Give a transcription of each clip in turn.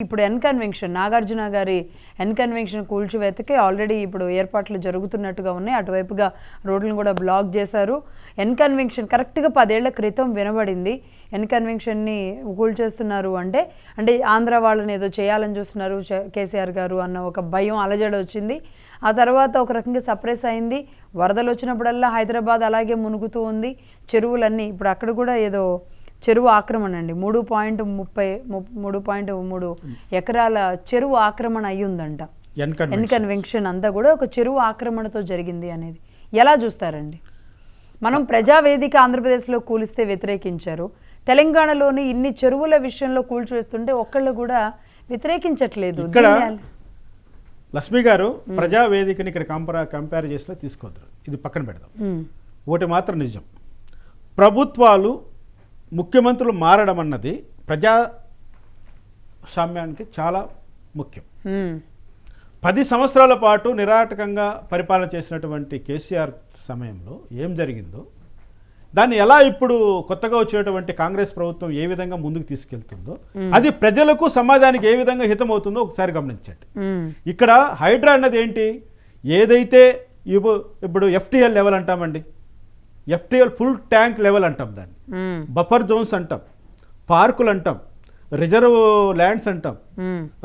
ఇప్పుడు N convention Nagarjuna గారి N convention కూల్చివేతకి already ఇప్పుడు ఏర్పాట్లు జరుగుతున్నట్టుగా ఉన్నాయి. అటువైపుగా రోడ్లను కూడా బ్లాక్ చేశారు. ఎన్ కన్వెన్షన్ కరెక్ట్గా 10 ఏళ్ల క్రితం వినబడింది. ఎన్ కన్వెన్షన్ని కూల్చేస్తున్నారు అంటే ఆంధ్ర వాళ్ళని ఏదో చేయాలని చూస్తున్నారు కేసీఆర్ గారు అన్న ఒక భయం అలజడ వచ్చింది. ఆ తర్వాత ఒక రకంగా సప్రెస్ అయింది. వరదలు వచ్చినప్పుడల్లా హైదరాబాద్ అలాగే మునుగుతూ ఉంది. చెరువులన్నీ ఇప్పుడు అక్కడ కూడా ఏదో చెరువు ఆక్రమణ అండి 3.3 ఎకరాల చెరువు ఆక్రమణ అయ్యిందంట. ఎన్ కన్వెన్షన్ అంతా కూడా ఒక చెరువు ఆక్రమణతో జరిగింది అనేది ఎలా చూస్తారండి? మనం ప్రజావేదిక ఆంధ్రప్రదేశ్లో కూలిస్తే వ్యతిరేకించారు. తెలంగాణలోని ఇన్ని చెరువుల విషయంలో కూల్చివేస్తుంటే ఒక్కళ్ళు కూడా వ్యతిరేకించట్లేదు. లక్ష్మి గారు ప్రజావేదికని ఇక్కడ కంపేర్ చేసినా తీసుకోవద్దు, ఇది పక్కన పెడదాం. ఒకటి మాత్రం నిజం, ప్రభుత్వాలు ముఖ్యమంత్రులు మారడం అన్నది ప్రజాస్వామ్యానికి చాలా ముఖ్యం. 10 సంవత్సరాల పాటు నిరాటకంగా పరిపాలన చేసినటువంటి కేసీఆర్ సమయంలో ఏం జరిగిందో దాన్ని ఎలా ఇప్పుడు కొత్తగా వచ్చినటువంటి కాంగ్రెస్ ప్రభుత్వం ఏ విధంగా ముందుకు తీసుకెళ్తుందో అది ప్రజలకు సమాజానికి ఏ విధంగా హితమవుతుందో ఒకసారి గమనించండి. ఇక్కడ హైడ్రా అన్నది ఏంటి, ఏదైతే ఇప్పుడు FTL లెవెల్ అంటామండి, FTL ఫుల్ ట్యాంక్ లెవెల్ అంటాం, దాన్ని బఫర్ జోన్స్ అంటాం, పార్కులు అంటాం, రిజర్వ్ ల్యాండ్స్ అంటాం,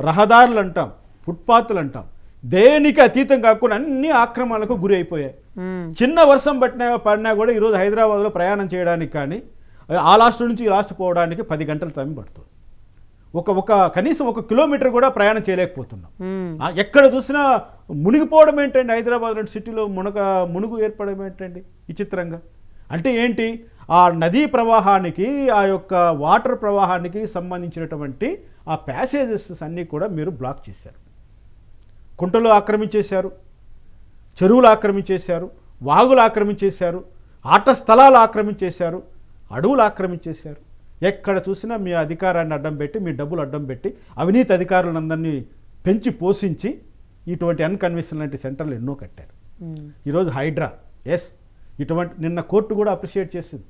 రహదారులు అంటాం, ఫుట్పాత్లు అంటాం. దేనికి అతీతం కాకుండా అన్ని ఆక్రమణలకు గురి అయిపోయాయి. చిన్న వర్షం పడినా కూడా ఈరోజు హైదరాబాద్లో ప్రయాణం చేయడానికి కానీ ఆ లాస్ట్ నుంచి ఈ లాస్ట్ పోవడానికి 10 గంటల టైం పడుతుంది. కనీసం 1 కిలోమీటర్ కూడా ప్రయాణం చేయలేకపోతున్నాం. ఎక్కడ చూసినా మునిగిపోవడం ఏంటండి, హైదరాబాద్ లాంటి సిటీలో మునుగు ఏర్పడడం ఏంటండి విచిత్రంగా. అంటే ఏంటి, ఆ నదీ ప్రవాహానికి ఆ యొక్క వాటర్ ప్రవాహానికి సంబంధించినటువంటి ఆ ప్యాసేజెస్ అన్నీ కూడా మీరు బ్లాక్ చేశారు. కుంటలు ఆక్రమించేశారు, చెరువులు ఆక్రమించేశారు, వాగులు ఆక్రమించేశారు, ఆట స్థలాలు ఆక్రమించేశారు, అడవులు ఆక్రమించేశారు. ఎక్కడ చూసినా మీ అధికారాన్ని అడ్డం పెట్టి, మీ డబ్బులు అడ్డం పెట్టి అవినీతి అధికారులందరినీ పెంచి పోషించి ఇటువంటి అన్కన్వెన్షన్ లాంటి సెంటర్లు ఎన్నో కట్టారు. ఈరోజు హైడ్రా ఇటువంటి నిన్న కోర్టు కూడా అప్రిషియేట్ చేసింది,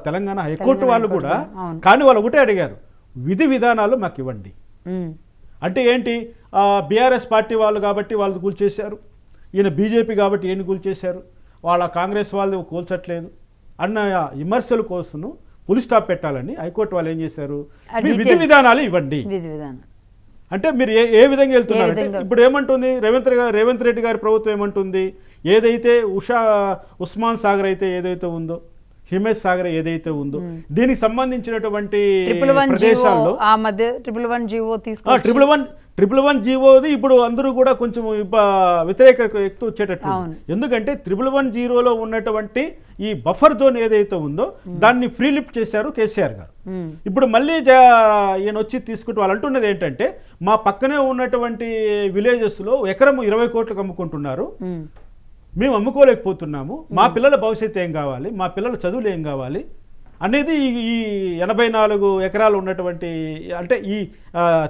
తెలంగాణ హైకోర్టు వాళ్ళు కూడా. కానీ వాళ్ళు ఒకటే అడిగారు, విధి విధానాలు మాకు ఇవ్వండి. అంటే ఏంటి, బీఆర్ఎస్ పార్టీ వాళ్ళు కాబట్టి వాళ్ళు కూల్చేశారు, ఈయన బీజేపీ కాబట్టి ఈయన కూల్చేశారు, వాళ్ళ కాంగ్రెస్ వాళ్ళు కూల్చట్లేదు అన్న విమర్శల కోసం పులి స్టాప్ పెట్టాలని హైకోర్టు వాళ్ళు ఏం చేశారు, విధి విధానాలు ఇవ్వండి. అంటే మీరు ఏ విధంగా వెళ్తున్నారు? ఇప్పుడు ఏమంటుంది రేవంత్ రెడ్డి గారి ప్రభుత్వం ఏమంటుంది, ఏదైతే ఉస్మాన్ సాగర్ అయితే ఏదైతే ఉందో, హిమేష్ సాగర్ ఏదైతే ఉందో, దీనికి సంబంధించినటువంటి ప్రదేశాల్లో 111 జీవోది ఇప్పుడు అందరూ కూడా కొంచెం వ్యతిరేక ఎక్కువ వచ్చేటట్టు. ఎందుకంటే 110లో ఉన్నటువంటి ఈ బఫర్ జోన్ ఏదైతే ఉందో దాన్ని ఫ్రీ లిఫ్ట్ చేశారు కేసీఆర్ గారు. ఇప్పుడు మళ్ళీ ఈయన వచ్చి తీసుకుంటూ వాళ్ళు అంటున్నది ఏంటంటే, మా పక్కనే ఉన్నటువంటి విలేజెస్లో ఎకరం 20 కోట్లకు అమ్ముకుంటున్నారు, మేము అమ్ముకోలేకపోతున్నాము, మా పిల్లల భవిష్యత్తు ఏం కావాలి, మా పిల్లల చదువులు ఏం కావాలి అనేది ఈ 84 ఎకరాలు ఉన్నటువంటి, అంటే ఈ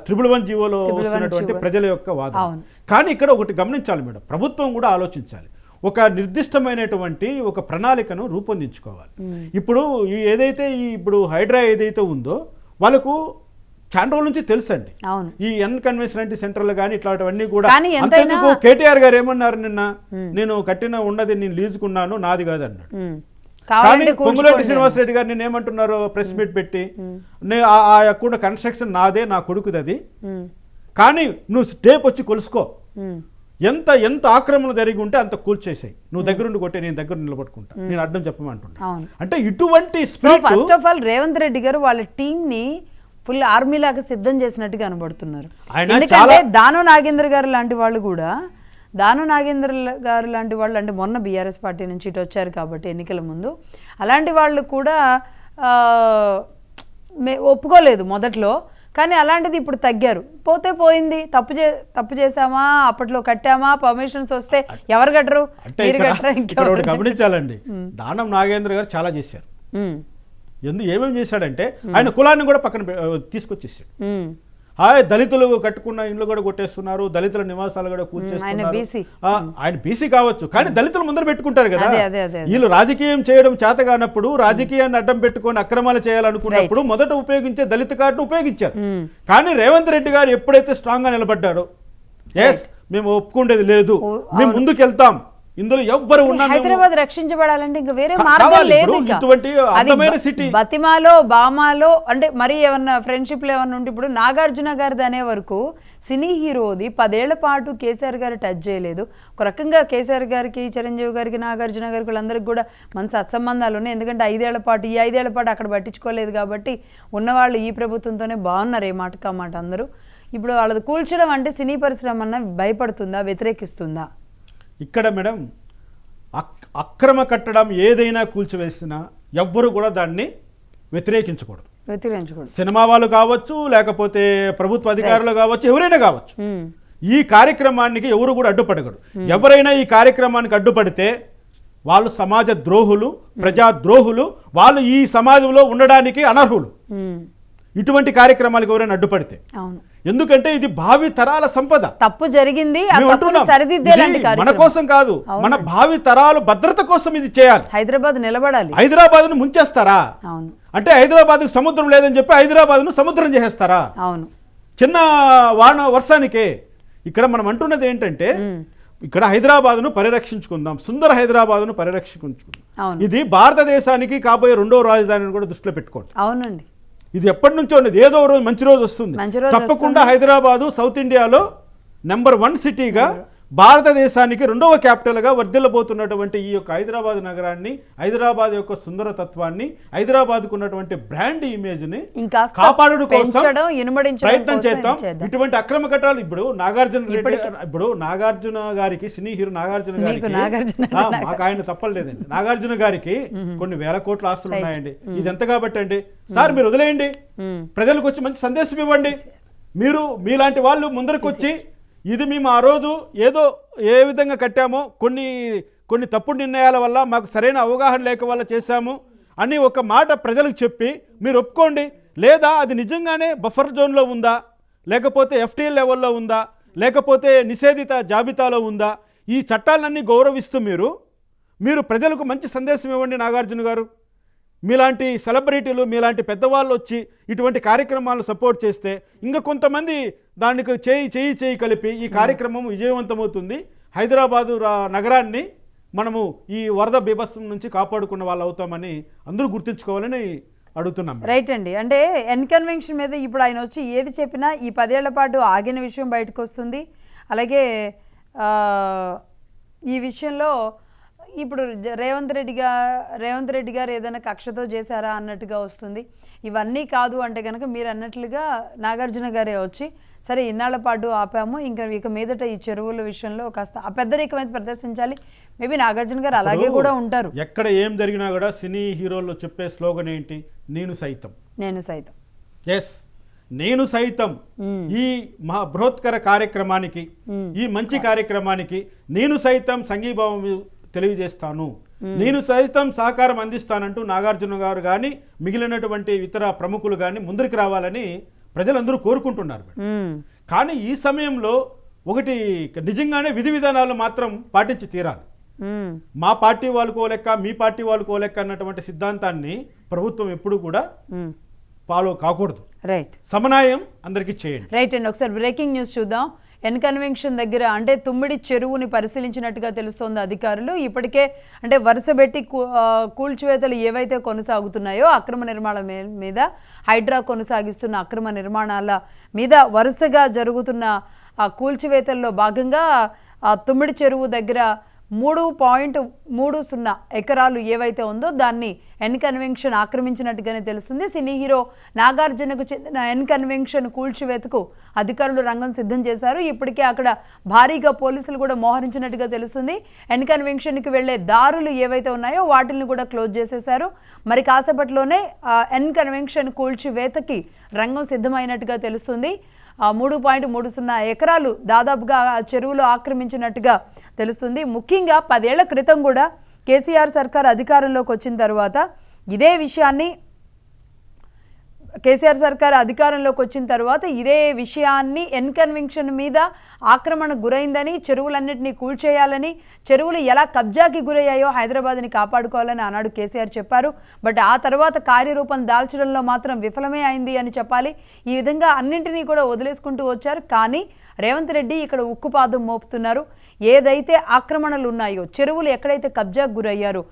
111 జీవోలో వస్తున్నటువంటి ప్రజల యొక్క వాదన. కానీ ఇక్కడ ఒకటి గమనించాలి మేడం, ప్రభుత్వం కూడా ఆలోచించాలి, ఒక నిర్దిష్టమైనటువంటి ఒక ప్రణాళికను రూపొందించుకోవాలి. ఇప్పుడు ఏదైతే ఇప్పుడు హైడ్రా ఏదైతే ఉందో వాళ్ళకు చాలా రోజుల నుంచి తెలుసండి, ఈ అన్కన్వెన్షన్ లాంటి సెంటర్లు కానీ ఇట్లాంటివన్నీ కూడా. అంతేందుకు కేటీఆర్ గారు ఏమన్నారు నిన్న, నేను కట్టిన ఉన్నది నేను లీజుకున్నాను, నాది కాదు అన్నాడు. కానీ పొంగులేటి శ్రీనివాసరెడ్డి గారు నేను ఏమంటున్నారు, ప్రెస్ మీట్ పెట్టి, ఆ యొక్క కన్స్ట్రక్షన్ నాదే, నా కొడుకుది అది, కానీ నువ్వు స్టేప్ వచ్చి కొలుసుకో, ఎంత ఆక్రమణ జరిగి ఉంటే అంత కూల్చేసాయి, నువ్వు దగ్గరుండి కొట్టే నేను దగ్గర నిలబడుకుంటా, నేను అడ్డం చెప్పమంటున్నా. అంటే ఇటువంటి first of all Revanth Reddy గారు వాళ్ళ టీం ని ఫుల్ ఆర్మీ లాగా సిద్ధం చేసినట్టుగా కనబడుతున్నారు. ఎందుకంటే దాను నాగేంద్ర గారు లాంటి వాళ్ళు కూడా, అంటే మొన్న బీఆర్ఎస్ పార్టీ నుంచి ఇటు వచ్చారు కాబట్టి ఎన్నికల ముందు, అలాంటి వాళ్ళు కూడా ఒప్పుకోలేదు మొదట్లో. కానీ అలాంటిది ఇప్పుడు తగ్గారు, పోతే పోయింది, తప్పు చేసామా, అప్పట్లో కట్టామా, పర్మిషన్స్ వస్తే ఎవరు కట్టరు, మీరు కట్టరు. గమనించాలండి, దానం నాగేంద్ర గారు చాలా చేశారు. ఏమేమి చేశాడంటే ఆయన కులాన్ని కూడా పక్కన తీసుకొచ్చేసాడు. దళితులు కట్టుకున్న ఇండ్లు కూడా కొట్టేస్తున్నారు, దళితుల నివాసాలు కూడా కూల్చేస్తున్నారు. ఆయన బీసీ కావచ్చు, కానీ దళితులు ముందర పెట్టుకుంటారు కదా. వీళ్ళు రాజకీయం చేయడం చేత కానప్పుడు, రాజకీయాన్ని అడ్డం పెట్టుకొని అక్రమాలు చేయాలనుకున్నప్పుడు మొదట ఉపయోగించే దళిత కార్డును ఉపయోగించారు. కానీ రేవంత్ రెడ్డి గారు ఎప్పుడైతే స్ట్రాంగ్ గా నిలబడ్డాడో, ఎస్ మేము ఒప్పుకుండేది లేదు, మేము ముందుకు వెళ్తాం, ఇందులో ఎవ్వరు ఉన్నా హైదరాబాద్ రక్షించబడాలంటే ఇంకా వేరే మార్గం లేదు. ఇటువంటి అందమైన సిటీ బతిమాలో బామాలో అంటే మరి ఏమన్నా ఫ్రెండ్షిప్లు ఏమన్నా ఉంటే, ఇప్పుడు నాగార్జున గారిది అనే వరకు సినీ హీరోది 10 ఏళ్ల పాటు కేసీఆర్ గారు టచ్ చేయలేదు. ఒక రకంగా కేసీఆర్ గారికి, చిరంజీవి గారికి, నాగార్జున గారికి వాళ్ళందరికీ కూడా మంచి సత్సంబంధాలు ఉన్నాయి. ఎందుకంటే 5 ఏళ్ల పాటు ఈ 5 ఏళ్ల పాటు అక్కడ పట్టించుకోలేదు కాబట్టి ఉన్నవాళ్ళు ఈ ప్రభుత్వంతోనే బాగున్నారు, ఏ మాటకా మాట అందరూ. ఇప్పుడు వాళ్ళది కూల్చడం అంటే సినీ పరిశ్రమ అన్న భయపడుతుందా, వ్యతిరేకిస్తుందా? ఇక్కడ మేడం అక్రమ కట్టడం ఏదైనా కూల్చివేసినా ఎవ్వరు కూడా దాన్ని వ్యతిరేకించకూడదు. సినిమా వాళ్ళు కావచ్చు, లేకపోతే ప్రభుత్వ అధికారులు కావచ్చు, ఎవరైనా కావచ్చు. ఈ కార్యక్రమానికి ఎవరు కూడా అడ్డుపడకూడదు. ఎవరైనా ఈ కార్యక్రమానికి అడ్డుపడితే వాళ్ళు సమాజ ద్రోహులు, ప్రజా ద్రోహులు, వాళ్ళు ఈ సమాజంలో ఉండడానికి అనర్హులు. ఇటువంటి కార్యక్రమాలకు ఎవరైనా అడ్డుపడితే, ఎందుకంటే ఇది భావి తరాల సంపద. తప్పు జరిగింది, మన కోసం కాదు, మన భావి తరాలు భద్రత కోసం ఇది చేయాలి. హైదరాబాద్ నిలబడాలి. హైదరాబాద్ ను ముంచేస్తారా? అంటే హైదరాబాద్ సముద్రం లేదని చెప్పి హైదరాబాద్ ను సముద్రం చేసేస్తారా? చిన్న వర్షానికే. ఇక్కడ మనం అంటున్నది ఏంటంటే, ఇక్కడ హైదరాబాద్ను పరిరక్షించుకుందాం, సుందర హైదరాబాద్ను పరిరక్షించుకుందాం. ఇది భారతదేశానికి కాబోయే 2వ రాజధానిని కూడా దృష్టిలో పెట్టుకోండి. అవునండి, ఇది ఎప్పటి నుంచో ఉన్నది. ఏదో రోజు మంచి రోజు వస్తుంది తప్పకుండా. హైదరాబాదు సౌత్ ఇండియాలో నెంబర్ 1 సిటీగా, భారతదేశానికి 2వ క్యాపిటల్గా వర్ధిల్లబోతున్నటువంటి ఈ యొక్క హైదరాబాద్ నగరాన్ని, హైదరాబాద్ యొక్క సుందరతత్వాన్ని, హైదరాబాద్కు ఉన్నటువంటి బ్రాండ్ ఇమేజ్ని కాపాడడం కోసం ప్రయత్నం చేద్దాం. ఇటువంటి అక్రమ కట్టాలు ఇప్పుడు నాగార్జున గారికి, సినీ హీరో నాగార్జున గారికి, మాకు ఆయన తప్పలేదండి, నాగార్జున గారికి కొన్ని వేల కోట్ల ఆస్తులు ఉన్నాయండి. ఇది ఎంత కాబట్టి అండి, సార్ మీరు వదిలేయండి, ప్రజలకు వచ్చి మంచి సందేశం ఇవ్వండి. మీరు మీలాంటి వాళ్ళు ముందరకు వచ్చి, ఇది మేము ఆ రోజు ఏదో ఏ విధంగా కట్టామో, కొన్ని తప్పుడు నిర్ణయాల వల్ల, మాకు సరైన అవగాహన లేక వల్ల చేశాము అని ఒక మాట ప్రజలకు చెప్పి మీరు ఒప్పుకోండి. లేదా అది నిజంగానే బఫర్ జోన్లో ఉందా, లేకపోతే ఎఫ్టీఎల్ లెవెల్లో ఉందా, లేకపోతే నిషేధిత జాబితాలో ఉందా, ఈ చట్టాలన్నీ గౌరవిస్తూ మీరు ప్రజలకు మంచి సందేశం ఇవ్వండి. నాగార్జున గారు, మీలాంటి సెలబ్రిటీలు, మీలాంటి పెద్దవాళ్ళు వచ్చి ఇటువంటి కార్యక్రమాలు సపోర్ట్ చేస్తే ఇంకా కొంతమంది దానికి చేయి కలిపి ఈ కార్యక్రమం విజయవంతమవుతుంది. హైదరాబాదు నగరాన్ని మనము ఈ వరద బీభత్సం నుంచి కాపాడుకున్న వాళ్ళు అవుతామని అందరూ గుర్తుంచుకోవాలని అడుగుతున్నాం. రైట్ అండి. అంటే కన్వెన్షన్ మీద ఇప్పుడు ఆయన వచ్చి ఏది చెప్పినా ఈ 10 ఏళ్ల పాటు ఆగిన విషయం బయటకు వస్తుంది. అలాగే ఈ విషయంలో ఇప్పుడు రేవంత్ రెడ్డి గారు ఏదైనా కక్షతో చేశారా అన్నట్టుగా వస్తుంది. ఇవన్నీ కాదు అంటే కనుక మీరు అన్నట్లుగా నాగార్జున గారే వచ్చి, సరే ఇన్నాళ్ల పాటు ఆపాము, ఇక మీదట ఈ చెరువుల విషయంలో కాస్త అపెద్దరికమైతే ప్రదర్శించాలి. మేబీ నాగార్జున గారు అలాగే కూడా ఉంటారు. ఎక్కడ ఏం జరిగినా కూడా సినీ హీరోలు చెప్పే స్లోగన్ ఏంటి? నేను సైతం. ఎస్, నేను సైతం ఈ మహా బృహత్కర కార్యక్రమానికి, ఈ మంచి కార్యక్రమానికి నేను సైతం సంఘీభావం తెలియజేస్తాను, నేను సైతం సహకారం అందిస్తానంటూ నాగార్జున గారు కానీ మిగిలినటువంటి ఇతర ప్రముఖులు కానీ ముందరికి రావాలని ప్రజలందరూ కోరుకుంటున్నారు. కానీ ఈ సమయంలో ఒకటి నిజంగానే విధి విధానాలు మాత్రం పాటించి తీరాలి. మా పార్టీ వాళ్ళకో లెక్క, మీ పార్టీ వాళ్ళకో లెక్క అన్నటువంటి సిద్ధాంతాన్ని ప్రభుత్వం ఎప్పుడు కూడా ఫాలో కాకూడదు. రైట్, సమన్వయం అందరికీ చేయండి. రైట్ అండి. ఒకసారి బ్రేకింగ్ న్యూస్ చూద్దాం. కన్వెన్షన్ దగ్గర అంటే తుమ్మిడి చెరువుని పరిశీలించినట్టుగా తెలుస్తోంది అధికారులు. ఇప్పటికే అంటే వరుసబెట్టి కూల్చివేతలు ఏవైతే కొనసాగుతున్నాయో అక్రమ నిర్మాణాల మీద, హైడ్రా కొనసాగిస్తున్న అక్రమ నిర్మాణాల మీద వరుసగా జరుగుతున్న కూల్చివేతల్లో భాగంగా తుమ్మిడి చెరువు దగ్గర 3.30 ఎకరాలు ఏవైతే ఉందో దాన్ని కన్వెన్షన్ ఆక్రమించినట్టుగానే తెలుస్తుంది. సినీ హీరో నాగార్జునకు చెందిన కన్వెన్షన్ కూల్చివేతకు అధికారులు రంగం సిద్ధం చేశారు. ఇప్పటికే అక్కడ భారీగా పోలీసులు కూడా మోహరించినట్టుగా తెలుస్తుంది. కన్వెన్షన్కి వెళ్లే దారులు ఏవైతే ఉన్నాయో వాటిని కూడా క్లోజ్ చేసేశారు. మరి కాసేపట్లోనే కన్వెన్షన్ కూల్చివేతకి రంగం సిద్ధమైనట్టుగా తెలుస్తుంది. 3.30 ఎకరాలు దాదాపుగా చెరువులో ఆక్రమించినట్టుగా తెలుస్తుంది. ముఖ్యంగా 10 ఏళ్ల క్రితం కూడా కేసీఆర్ సర్కార్ అధికారంలోకి వచ్చిన తర్వాత ఇదే విషయాన్ని కేసీఆర్ సర్కార్ అధికారంలోకి వచ్చిన తర్వాత ఇదే విషయాన్ని ఎన్కన్వెన్షన్ మీద ఆక్రమణ గురైందని, చెరువులన్నింటినీ కూల్చేయాలని, చెరువులు ఎలా కబ్జాకి గురయ్యాయో హైదరాబాద్ని కాపాడుకోవాలని ఆనాడు కేసీఆర్ చెప్పారు. బట్ ఆ తర్వాత కార్యరూపం దాల్చడంలో మాత్రం విఫలమే అయింది అని చెప్పాలి. ఈ విధంగా అన్నింటినీ కూడా వదిలేసుకుంటూ వచ్చారు. కానీ రేవంత్ రెడ్డి ఇక్కడ ఉక్కుపాదం మోపుతున్నారు. ఏదైతే ఆక్రమణలు ఉన్నాయో, చెరువులు ఎక్కడైతే కబ్జాకు గురయ్యారో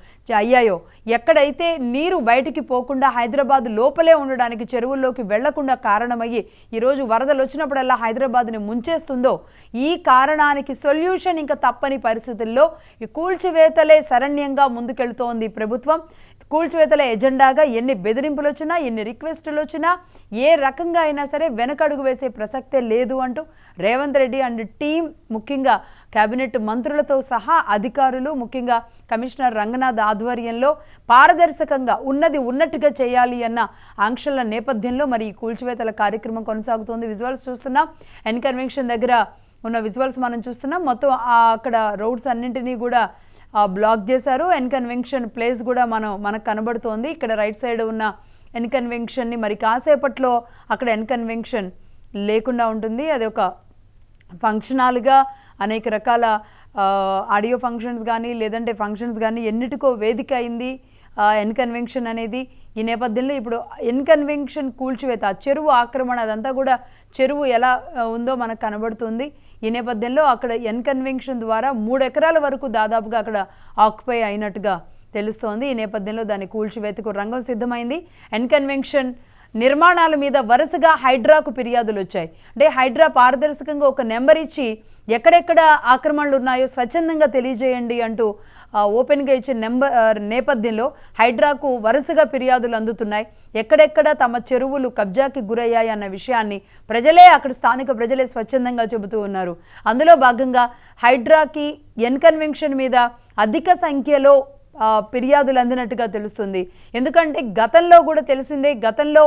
అయ్యాయో, ఎక్కడైతే నీరు బయటికి పోకుండా హైదరాబాద్ లోపలే ఉండడానికి, చెరువుల్లోకి వెళ్లకుండా కారణమయ్యి ఈరోజు వరదలు వచ్చినప్పుడల్లా హైదరాబాద్ని ముంచేస్తుందో, ఈ కారణానికి సొల్యూషన్ ఇంకా తప్పని పరిస్థితుల్లో ఈ కూల్చివేతలే శరణ్యంగా ముందుకెళ్తోంది ప్రభుత్వం. కూల్చివేతల ఎజెండాగా ఎన్ని బెదిరింపులు వచ్చినా, ఎన్ని రిక్వెస్టులు వచ్చినా, ఏ రకంగా అయినా సరే వెనకడుగు వేసే ప్రసక్తే లేదు అంటూ రేవంత్ రెడ్డి అండ్ టీం, ముఖ్యంగా కేబినెట్ మంత్రులతో సహా అధికారులు, ముఖ్యంగా కమిషనర్ రంగనాథ్ ఆధ్వర్యంలో పారదర్శకంగా ఉన్నది ఉన్నట్టుగా చేయాలి అన్న ఆంక్షల నేపథ్యంలో మరి ఈ కూల్చివేతల కార్యక్రమం కొనసాగుతోంది. విజువల్స్ చూస్తున్నాం. ఎన్కన్వెన్షన్ దగ్గర ఉన్న విజువల్స్ మనం చూస్తున్నాం. మొత్తం అక్కడ రోడ్స్ అన్నింటినీ కూడా బ్లాక్ చేశారు. ఎన్కన్వెన్షన్ ప్లేస్ కూడా మనకు కనబడుతోంది. ఇక్కడ రైట్ సైడ్ ఉన్న ఎన్కన్వెన్షన్ని మరి కాసేపట్లో అక్కడ ఎన్కన్వెన్షన్ లేకుండా ఉంటుంది. అది ఒక ఫంక్షన్ హాల్గా అనేక రకాల ఆడియో ఫంక్షన్స్ కానీ, లేదంటే ఫంక్షన్స్ కానీ ఎన్నిటికో వేదిక అయింది ఎన్కన్వెన్షన్ అనేది. ఈ నేపథ్యంలో ఇప్పుడు ఎన్కన్వెన్షన్ కూల్చివేత, చెరువు ఆక్రమణ, అదంతా కూడా చెరువు ఎలా ఉందో మనకు కనబడుతుంది. ఈ నేపథ్యంలో అక్కడ ఎన్కన్వెన్షన్ ద్వారా 3 ఎకరాల వరకు దాదాపుగా అక్కడ ఆక్యుపై అయినట్టుగా తెలుస్తోంది. ఈ నేపథ్యంలో దాన్ని కూల్చివేతకు రంగం సిద్ధమైంది. ఎన్కన్వెన్షన్ నిర్మాణాల మీద వరుసగా హైడ్రాకు ఫిర్యాదులు వచ్చాయి. అంటే హైడ్రా పారదర్శకంగా ఒక నెంబర్ ఇచ్చి ఎక్కడెక్కడ ఆక్రమణలు ఉన్నాయో స్వచ్ఛందంగా తెలియజేయండి అంటూ ఓపెన్గా ఇచ్చిన నేపథ్యంలో హైడ్రాకు వరుసగా ఫిర్యాదులు అందుతున్నాయి. ఎక్కడెక్కడ తమ చెరువులు కబ్జాకి గురయ్యాయి అన్న విషయాన్ని ప్రజలే, అక్కడ స్థానిక ప్రజలే స్వచ్ఛందంగా చెబుతూ ఉన్నారు. అందులో భాగంగా హైడ్రాకి ఎన్కన్వెన్షన్ మీద అధిక సంఖ్యలో ఫిర్యాదులు అందినట్టుగా తెలుస్తుంది. ఎందుకంటే గతంలో కూడా తెలిసిందే, గతంలో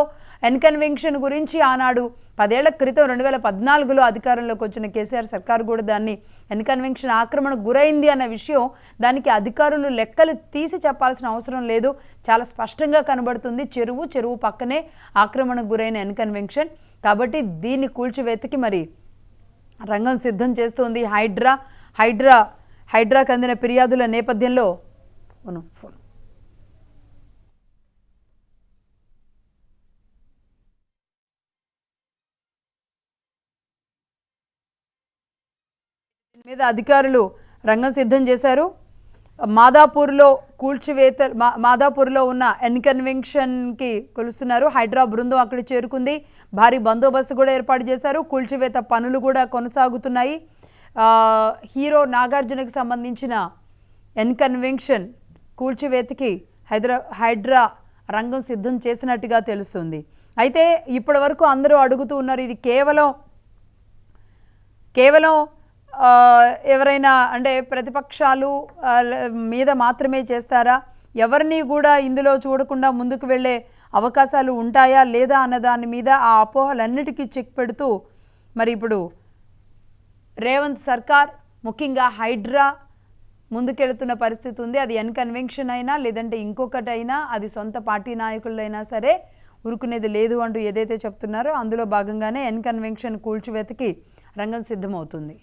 ఎన్కన్వెన్షన్ గురించి ఆనాడు 10 ఏళ్ల క్రితం 2014లో అధికారంలోకి వచ్చిన కేసీఆర్ సర్కార్ కూడా దాన్ని ఎన్కన్వెన్షన్ ఆక్రమణ గురైంది అన్న విషయం, దానికి అధికారులు లెక్కలు తీసి చెప్పాల్సిన అవసరం లేదు, చాలా స్పష్టంగా కనబడుతుంది. చెరువు పక్కనే ఆక్రమణకు గురైన ఎన్కన్వెన్షన్. కాబట్టి దీన్ని కూల్చివేతకి మరి రంగం సిద్ధం చేస్తోంది హైడ్రాకు అందిన ఫిర్యాదుల నేపథ్యంలో ఫోన్ మీద అధికారులు రంగం సిద్ధం చేశారు. మాదాపూర్లో మాదాపూర్లో ఉన్న ఎన్కన్వెన్షన్కి కొలుస్తున్నారు. హైడ్రా బృందం అక్కడ చేరుకుంది. భారీ బందోబస్తు కూడా ఏర్పాటు చేశారు. కూల్చివేత పనులు కూడా కొనసాగుతున్నాయి. హీరో నాగార్జునకి సంబంధించిన ఎన్కన్వెన్షన్ కూల్చివేతకి హైడ్రా రంగం సిద్ధం చేసినట్టుగా తెలుస్తుంది. అయితే ఇప్పటి వరకు అందరూ అడుగుతూ ఉన్నారు, ఇది కేవలం ఎవరైనా అంటే ప్రతిపక్షాలు మీద మాత్రమే చేస్తారా, ఎవరిని కూడా ఇందులో చూడకుండా ముందుకు వెళ్ళే అవకాశాలు ఉంటాయా లేదా అన్న దాని మీద ఆ అపోహలన్నిటికీ చెక్ పెడుతూ మరి ఇప్పుడు రేవంత్ సర్కార్, ముఖ్యంగా హైడ్రా ముందుకెళ్తున్న పరిస్థితి ఉంది. అది ఎన్కన్వెన్షన్ అయినా లేదంటే ఇంకొకటి అయినా, అది సొంత పార్టీ నాయకులైనా సరే ఉరుకునేది లేదు అంటూ ఏదైతే చెప్తున్నారో అందులో భాగంగానే ఎన్కన్వెన్షన్ కూల్చివేతకి రంగం సిద్ధమవుతుంది.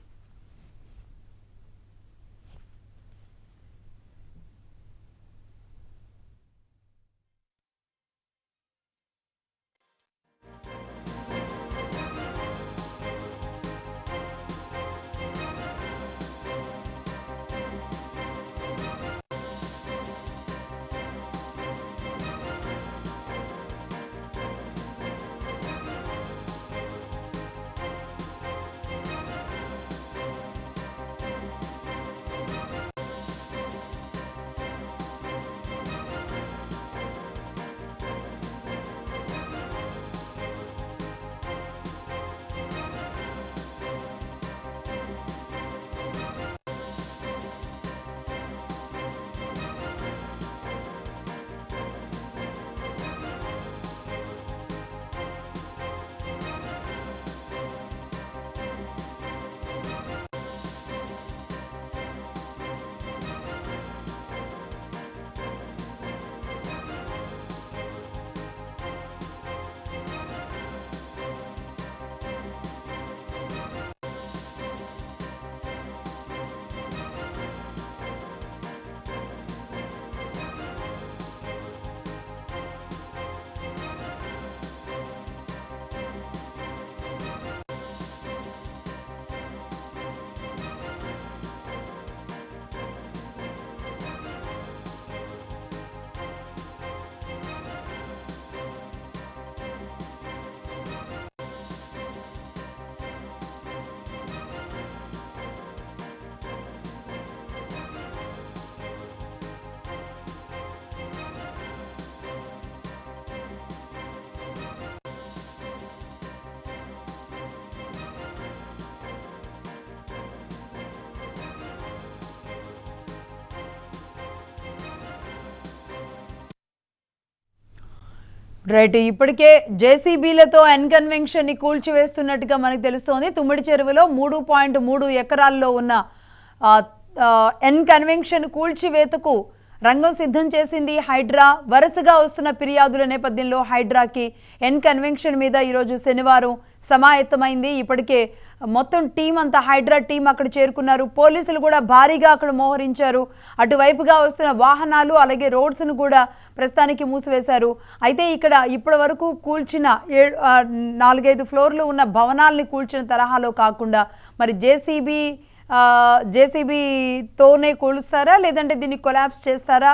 రైట్, ఇప్పటికే జేసీబీలతో ఎన్కన్వెన్షన్ ని కూల్చివేస్తున్నట్టుగా మనకు తెలుస్తోంది. తుమ్మిడి చెరువులో 3.3 ఎకరాల్లో ఉన్న ఎన్కన్వెన్షన్ కూల్చివేతకు రంగం సిద్ధం చేసింది హైడ్రా. వరుసగా వస్తున్న ఫిర్యాదుల నేపథ్యంలో హైడ్రాకి ఎన్కన్వెన్షన్ మీద ఈరోజు శనివారం సమాయత్తమైంది. ఇప్పటికే మొత్తం టీం అంతా హైడ్రా టీం అక్కడ చేరుకున్నారు. పోలీసులు కూడా భారీగా అక్కడ మోహరించారు. అటువైపుగా వస్తున్న వాహనాలు అలాగే రోడ్స్ను కూడా ప్రస్తుతానికి మూసివేశారు. అయితే ఇక్కడ ఇప్పటి వరకు కూల్చిన 4-5 ఫ్లోర్లు ఉన్న భవనాల్ని కూల్చిన తరహాలో కాకుండా మరి జేసీబీతోనే కూలుస్తారా లేదంటే దీన్ని కొలాప్స్ చేస్తారా,